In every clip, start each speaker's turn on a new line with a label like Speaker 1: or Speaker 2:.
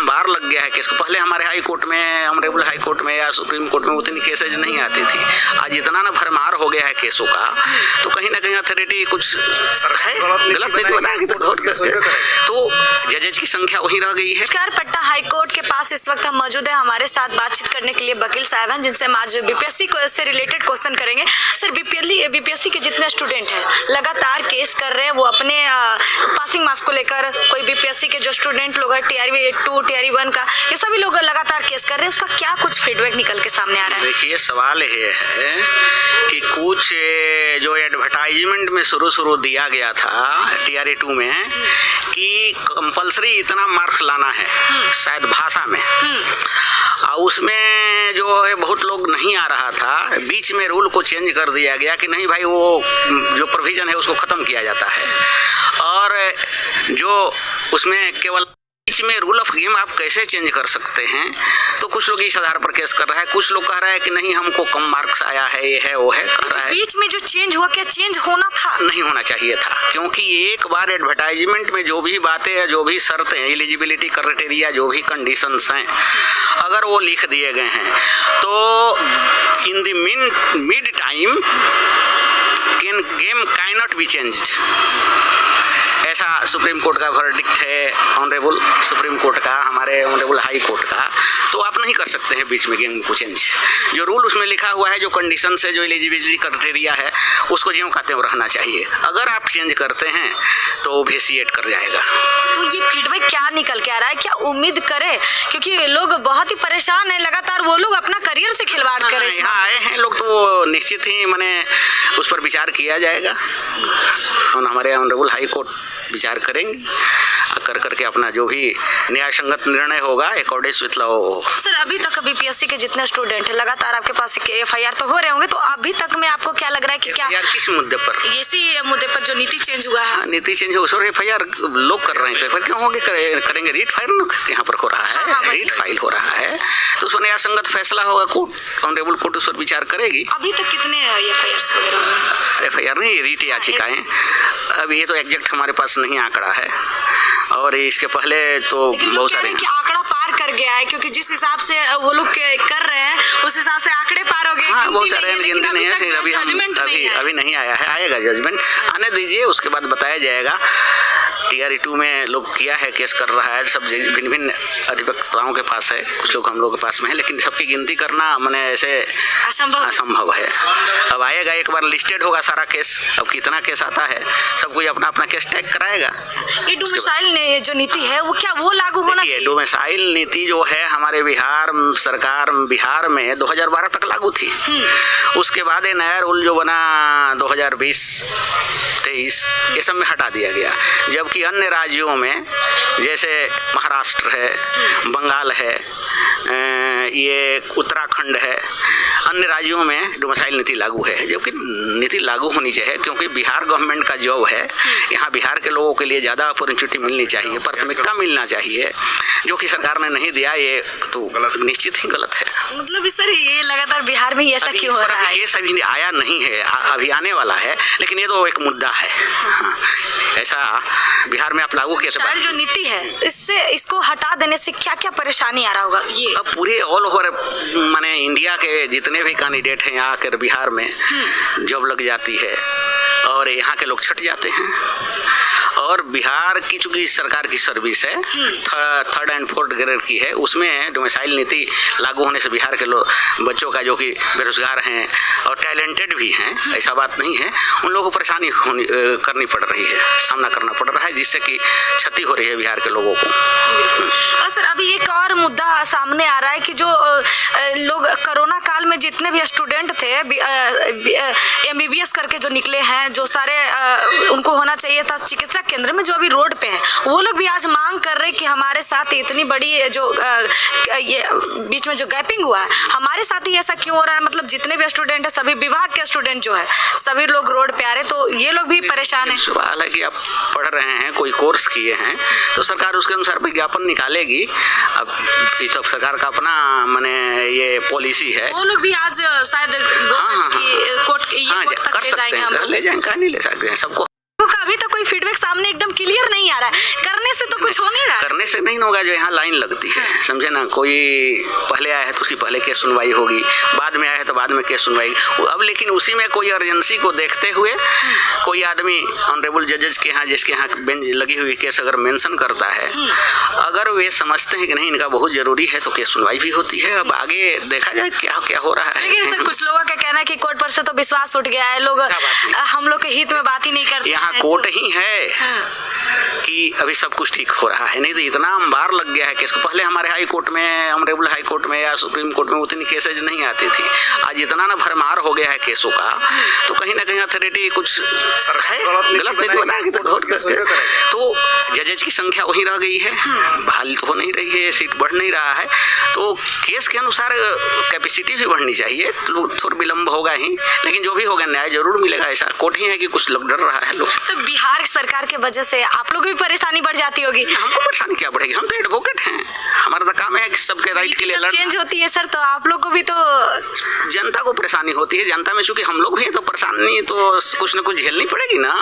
Speaker 1: बार लग गया है केस को। पहले हमारे हाई कोर्ट में, ऑनरेबल हाई कोर्ट में या सुप्रीम कोर्ट में उतनी केसेज नहीं आती थी। आज इतना ना भरमार हो गया है केसों का, तो कहीं ना कहीं अथॉरिटी कुछ है गलत नहीं बताएंगे तो जजेज की संख्या वही रह गई है।
Speaker 2: पटना हाई कोर्ट के पास इस वक्त हम मौजूद है। हमारे साथ बातचीत करने के लिए वकील साहब हैं, जिनसे हम आज बीपीएससी से रिलेटेड क्वेश्चन करेंगे। सर, बीपीएससी के जितने स्टूडेंट हैं लगातार केस कर रहे हैं, वो अपने पासिंग मार्क्स को लेकर, कोई बीपीएससी के जो स्टूडेंट लोग हैं टीआरई 2 टीआरई 1 का, ये सभी लोग लगातार केस कर रहे हैं। उसका क्या कुछ फीडबैक निकल के सामने आ रहा है?
Speaker 1: देखिए, सवाल ये है कि कुछ जो एडवर्टाइजमेंट में शुरू दिया गया था टीआरई 2 में कि कंपलसरी इतना मार्क्स लाना है, शायद भाषा में, और उसमें जो है बहुत लोग नहीं आ रहा था। बीच में रूल को चेंज कर दिया गया कि नहीं भाई, वो जो प्रोविजन है उसको ख़त्म किया जाता है, और जो उसमें केवल बीच में रूल ऑफ गेम आप कैसे चेंज कर सकते हैं। तो कुछ लोग इस आधार पर केस कर रहा है, कुछ लोग कह रहा है कि नहीं हमको कम मार्क्स आया है, ये है वो है, कह रहा है।
Speaker 2: बीच में जो चेंज हुआ, क्या चेंज होना था?
Speaker 1: नहीं होना चाहिए था, क्योंकि एक बार एडवर्टाइजमेंट में जो भी बातें हैं, जो भी शर्तें, एलिजिबिलिटी क्राइटेरिया, जो भी कंडीशंस हैं, अगर वो लिख दिए गए हैं तो in the mid time game can not be changed. ऐसा सुप्रीम कोर्ट का वर्डिक्ट है, ऑनरेबल सुप्रीम कोर्ट का, हमारे ऑनरेबल हाई कोर्ट का। तो आप नहीं कर सकते हैं बीच में गेम को चेंज। जो रूल उसमें लिखा हुआ है, जो कंडीशन है, जो एलिजिबिलिटी क्राइटेरिया है, उसको ज्यों का त्यों रहना चाहिए। अगर आप चेंज करते हैं तो वेसिएट कर जाएगा।
Speaker 2: तो ये फीडबैक क्या निकल के आ रहा है? क्या उम्मीद करें? क्योंकि लोग बहुत ही परेशान हैं, लगातार वो लोग अपना करियर से खिलवाड़ कर रहे हैं।
Speaker 1: यहाँ आए हैं लोग, तो निश्चित ही मैंने उस पर विचार किया जाएगा और हमारे ऑनरेबल हाई कोर्ट विचार करेंगे, करके अपना जो भी न्याय संगत निर्णय होगा अकॉर्डिंग विथ लॉ।
Speaker 2: सर, अभी तक बीपीएससी के जितने स्टूडेंट हैं लगातार आपके पास एफआईआर तो हो रहे होंगे, तो अभी तक में आपको क्या लग रहा है कि क्या
Speaker 1: किस मुद्दे पर?
Speaker 2: इसी मुद्दे पर जो नीति चेंज हुआ है।
Speaker 1: नीति चेंज हो, सर एफआईआर लोग कर रहे हैं, एफआईआर क्यों होंगे? करेंगे। रीट फाइल यहाँ पर हो रहा है, रीट फाइल हो रहा है, तो उसमें न्याय संगत फैसला होगा, कोर्ट ऑनरेबल कोर्ट उस पर विचार करेगी।
Speaker 2: अभी तक कितने
Speaker 1: एफआईआर नहीं, रीट याचिकाएं, अब ये तो एग्जैक्ट हमारे पास नहीं आंकड़ा है, और इसके पहले तो बहुत सारे
Speaker 2: आंकड़ा पार कर गया है, क्योंकि जिस हिसाब से वो लोग कर रहे हैं उस हिसाब से आंकड़े पार हो गए।
Speaker 1: हाँ, बहुत सारे गिनती नहीं है, फिर अभी नहीं आया है, आएगा जजमेंट, आने दीजिए, उसके बाद बताया जाएगा। टीआरई 2 में लोग किया है, केस कर रहा है, सब भिन्न भिन्न अधिवक्ताओं के पास है, कुछ लोग हम लोग के पास में है, लेकिन सबकी गिनती करना मैंने ऐसे असंभव है। अब आएगा, एक बार लिस्टेड होगा सारा केस, अब कितना केस आता है, सब कोई अपना अपना केस टैग कराएगा।
Speaker 2: ये डोमिसाइल जो नीति है वो क्या वो लागू होना चाहिए?
Speaker 1: डोमिसाइल नीति जो है हमारे बिहार सरकार बिहार में 2012 तक लागू थी। उसके बाद ये नया रूल जो बना 2020-23 ये सब में हटा दिया गया, जबकि अन्य राज्यों में जैसे महाराष्ट्र है, बंगाल है, ये उत्तराखंड है, अन्य राज्यों में डोमिसाइल नीति लागू है, जबकि नीति लागू होनी चाहिए, क्योंकि बिहार गवर्नमेंट का जॉब है, यहाँ बिहार के लोगों के लिए ज़्यादा अपॉर्चुनिटी मिलनी चाहिए, प्राथमिकता मिलना चाहिए, जो कि सरकार ने नहीं दिया, ये तो निश्चित ही गलत है।
Speaker 2: मतलब सर, ये लगातार बिहार में ऐसा क्यों हो रहा है?
Speaker 1: केस अभी आया नहीं है, अभी आने वाला है, लेकिन ये तो एक मुद्दा है। हाँ, ऐसा बिहार में आप लागू किए
Speaker 2: जो नीति है, इसको हटा देने से क्या क्या परेशानी आ रहा होगा? ये
Speaker 1: अब पूरे ऑल ओवर माने इंडिया के जितने भी कैंडिडेट हैं यहाँ आकर बिहार में जॉब लग जाती है, और यहाँ के लोग छट जाते हैं। और बिहार की चूंकि सरकार की सर्विस है, 3rd and 4th ग्रेड की है, उसमें डोमिसाइल नीति लागू होने से बिहार के लोग बच्चों का जो कि बेरोजगार हैं और टैलेंटेड भी हैं, ऐसा बात नहीं है, उन लोगों को परेशानी करनी पड़ रही है, सामना करना पड़ रहा है, जिससे कि क्षति हो रही है बिहार के लोगों को।
Speaker 2: और सर, अभी एक और मुद्दा सामने आ रहा है कि जो लोग कोरोना काल में जितने भी स्टूडेंट थे MBBS करके जो निकले हैं, जो सारे उनको होना चाहिए था चिकित्सा केंद्र में, जो अभी रोड पे हैं, वो लोग भी आज मांग कर रहे हैं कि हमारे साथ इतनी बड़ी जो ये बीच में जो गैपिंग हुआ है, हमारे साथ ही ऐसा क्यों हो रहा है? मतलब जितने भी स्टूडेंट है, सभी विभाग के स्टूडेंट जो है, सभी लोग रोड पे आ रहे, तो ये लोग भी परेशान है।
Speaker 1: सवाल है कि आप पढ़ रहे हैं, कोई कोर्स किए हैं, तो सरकार उसके अनुसार विज्ञापन निकालेगी। अब ये तो सरकार का अपना माने ये पॉलिसी है।
Speaker 2: वो लोग भी आज शायद कोर्ट तक ले जाएंगे,
Speaker 1: ले जाएंगे, नहीं ले सकते हैं सबको।
Speaker 2: अभी तक कोई कोई फीडबैक सामने एकदम क्लियर नहीं आ रहा है, करने से तो कुछ हो नहीं रहा है।
Speaker 1: करने से नहीं होगा, जो यहाँ लाइन लगती है, समझे ना, कोई पहले आया है तो उसी पहले केस सुनवाई होगी, बाद में आया है तो बाद में केस सुनवाई। अब लेकिन उसी में कोई अर्जेंसी को देखते हुए कोई आदमी ऑनरेबल जजेस के यहाँ, जिसके यहाँ बेंच लगी हुई केस अगर मेंशन करता है, अगर वे समझते हैं कि नहीं इनका बहुत जरूरी है तो केस सुनवाई भी होती है। अब आगे देखा जाए क्या क्या हो रहा है।
Speaker 2: लेकिन सर कुछ लोगों का कहना है कि कोर्ट पर से तो विश्वास उठ गया है, लोग हम लोग के हित में बात ही नहीं करते।
Speaker 1: यहाँ कोर्ट ही है कि अभी सब कुछ ठीक हो रहा है, नहीं तो इतना अंबार लग गया है केस को। पहले हमारे हाई कोर्ट में, ऑनरेबल हाई कोर्ट में या सुप्रीम कोर्ट में उतनी केसेज नहीं आती थी। आज इतना ना भरमार हो गया है केसों का, तो कहीं ना कहीं अथॉरिटी कुछ गलत नहीं तो बनाएगी तो जजेज की संख्या वही रह गई है, बहाली तो हो नहीं रही है, सीट बढ़ नहीं रहा है, तो केस के अनुसार कैपेसिटी भी बढ़नी चाहिए। थोड़ा विलम्ब होगा ही, लेकिन जो भी होगा न्याय जरूर मिलेगा। ऐसा कोर्ट ही है कि कुछ लोग डर रहा है लोग।
Speaker 2: तो बिहार सरकार के वजह से आप लोग भी परेशानी बढ़ जाती होगी।
Speaker 1: हमको परेशानी क्या बढ़ेगी, हम तो एडवोकेट हैं, हमारा तो काम है कि सबके राइट के लिए लड़ना।
Speaker 2: चेंज होती है सर तो आप लोग को भी तो
Speaker 1: जनता को परेशानी होती है, जनता में चूंकि हम लोग भी हैं तो परेशानी तो कुछ ना कुछ झेलनी पड़ेगी ना।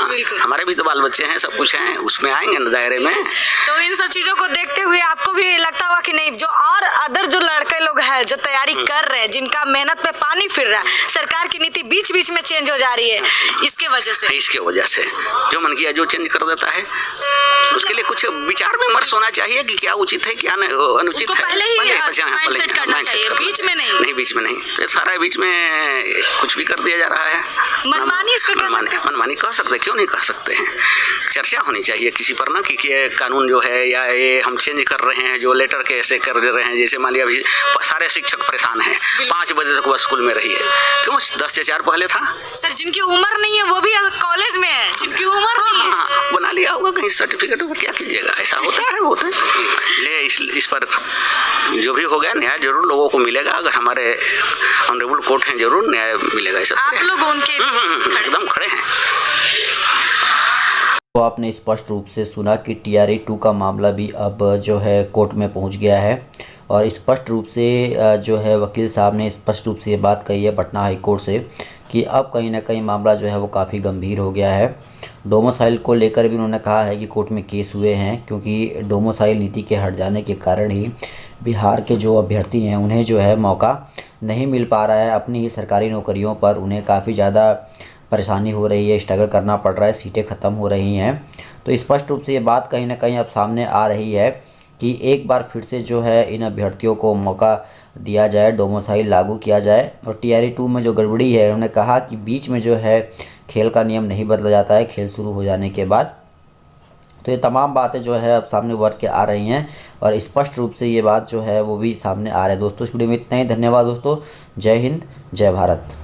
Speaker 1: हमारे भी तो बाल बच्चे हैं, सब कुछ हैं, उसमें आएंगे ना दायरे में।
Speaker 2: तो इन सब चीजों को देखते हुए आपको भी लगता होगा कि नहीं, जो और अदर जो लड़के लोग हैं जो तैयारी कर रहे हैं, जिनका मेहनत पे पानी फिर रहा है, सरकार की नीति बीच बीच में चेंज हो जा रही है, इसके वजह से
Speaker 1: जो मन किया जो चेंज कर देता है, उसके लिए कुछ विचार विमर्श होना चाहिए कि क्या उचित है क्या अनुचित है।
Speaker 2: पहले ही माइंडसेट करना चाहिए, बीच में नहीं।
Speaker 1: बीच में नहीं, तो सारा बीच में कुछ भी कर दिया जा रहा है। मनमानी कह सकते, क्यों नहीं कह सकते हैं। चर्चा होनी चाहिए किसी पर ना कि कानून जो है या ये हम चेंज कर रहे हैं, जो लेटर के ऐसे कर दे रहे हैं। जैसे मान लिया अभी सारे शिक्षक परेशान हैं, 5 बजे तक वह स्कूल में रही है, क्यों 10 से 4 पहले था। सर
Speaker 2: जिनकी उम्र नहीं है वो भी कॉलेज में है, जिनकी उम्र नहीं है
Speaker 1: बना लिया होगा कहीं सर्टिफिकेट होगा, क्या कीजिएगा, ऐसा होता है। ले इस पर जो भी होगा न्याय जरूर लोगों को मिलेगा। अगर हमारे ऑनरेबल कोर्ट हैं जरूर न्याय मिलेगा।
Speaker 2: आप लोग उनके
Speaker 1: एकदम खड़े हैं।
Speaker 3: तो आपने स्पष्ट रूप से सुना कि TRA 2 का मामला भी अब जो है कोर्ट में पहुंच गया है, और स्पष्ट रूप से जो है वकील साहब ने स्पष्ट रूप से ये बात कही है पटना हाई कोर्ट से कि अब कहीं ना कहीं मामला जो है वो काफ़ी गंभीर हो गया है। डोमिसाइल को लेकर भी उन्होंने कहा है कि कोर्ट में केस हुए हैं, क्योंकि डोमिसाइल नीति के हट जाने के कारण ही बिहार के जो अभ्यर्थी हैं उन्हें जो है मौका नहीं मिल पा रहा है। अपनी ही सरकारी नौकरियों पर उन्हें काफ़ी ज़्यादा परेशानी हो रही है, स्ट्रगल करना पड़ रहा है, सीटें ख़त्म हो रही हैं। तो स्पष्ट रूप से ये बात कहीं ना कहीं अब सामने आ रही है कि एक बार फिर से जो है इन अभ्यर्थियों को मौका दिया जाए, डोमिसाइल लागू किया जाए। और TRA 2 में जो गड़बड़ी है, उन्होंने कहा कि बीच में जो है खेल का नियम नहीं बदला जाता है, खेल शुरू हो जाने के बाद। तो ये तमाम बातें जो है अब सामने उभर के आ रही हैं, और स्पष्ट रूप से ये बात जो है वो भी सामने आ रहा है। दोस्तों इस वीडियो में इतना ही। धन्यवाद दोस्तों। जय हिंद, जय भारत।